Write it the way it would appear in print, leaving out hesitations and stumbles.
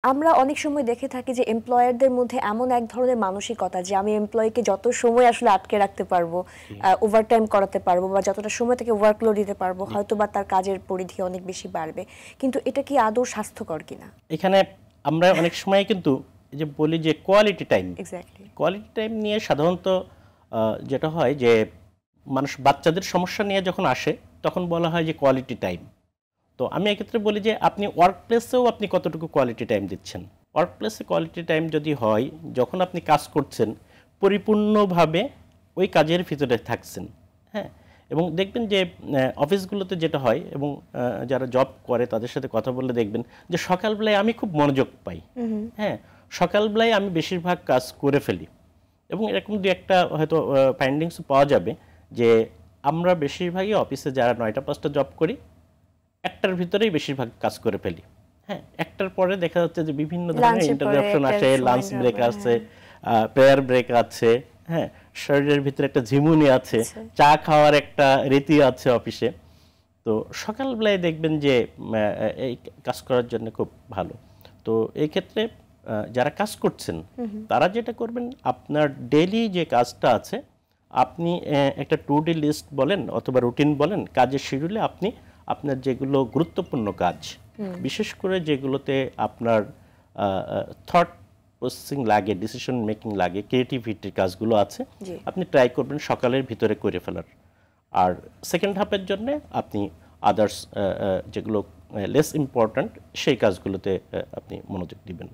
আমরা অনেক সময় দেখে থাকি যে এমপ্লয়ারদের মধ্যে এমন এক ধরনের মানসিকতা যে আমি এমপ্লয়িকে যত সময় আসলে আটকে রাখতে পারবো, জি, ওভারটাইম করাতে পারবো বা যতটা সময় থেকে ওয়ার্কলোড দিতে পারবো, জি। হয়তো বা তার কাজের পরিধি অনেক বেশি বাড়বে। কিন্তু এটা কি আদৌ স্বাস্থ্যকর কিনা? এখানে আমরা অনেক সময় কিন্তু এই যে বলি যে এক্স্যাক্টলি। কোয়ালিটি টাইম নিয়ে সাধারণত যেটা হয় যে মানুষ বাচ্চাদের সমস্যা নিয়ে যখন আসে তখন বলা হয় যে কোয়ালিটি টাইম। তো আমি এক্ষেত্রে বলি যে আপনি ওয়ার্ক প্লেসেও আপনি কতটুকু কোয়ালিটি টাইম দিচ্ছেন। ওয়ার্ক প্লেসে কোয়ালিটি টাইম যদি হয় যখন আপনি কাজ করছেন পরিপূর্ণভাবে ওই কাজের ভিতরে থাকছেন, হ্যাঁ। এবং দেখবেন যে অফিসগুলোতে যেটা হয় এবং যারা জব করে তাদের সাথে কথা বললে দেখবেন যে সকালবেলায় আমি খুব মনোযোগ পাই, হ্যাঁ। সকালবেলায় আমি বেশিরভাগ কাজ করে ফেলি এবং এরকম দু একটা হয়তো ফাইন্ডিংস পাওয়া যাবে যে আমরা বেশিরভাগই অফিসে যারা ৯টা-৫টা জব করি একটার ভিতরেই বেশিরভাগ কাজ করে ফেলি, হ্যাঁ। একটার পরে দেখা যাচ্ছে যে বিভিন্ন ধরনের লাঞ্চের পরে ইন্টারাপশন একটা আসে, সময় লাঞ্চ নেওয়া ব্রেক হয়, আছে, হ্যাঁ। প্রেয়ার ব্রেক আছে, হ্যাঁ। শরীরের ভিতরে একটা ঝিমুনি আছে, আচ্ছা। চা খাওয়ার একটা রীতি আছে অফিসে। তো সকালবেলায় দেখবেন যে এই কাজ করার জন্য খুব ভালো। তো এই ক্ষেত্রে যারা কাজ করছেন তারা যেটা করবেন আপনার ডেইলি যে কাজটা আছে আপনি একটা টু ডি লিস্ট বলেন অথবা রুটিন বলেন কাজের শিডিউলে আপনি আপনার যেগুলো গুরুত্বপূর্ণ কাজ বিশেষ করে যেগুলোতে আপনার থট প্রসেসিং লাগে, ডিসিশন মেকিং লাগে, ক্রিয়েটিভিটির কাজগুলো আছে জি। আপনি ট্রাই করবেন সকালের ভিতরে করে ফেলার। আর সেকেন্ড হাফের জন্য আপনি আদার্স যেগুলো লেস ইম্পর্ট্যান্ট সেই কাজগুলোতে আপনি মনোযোগ দিবেন।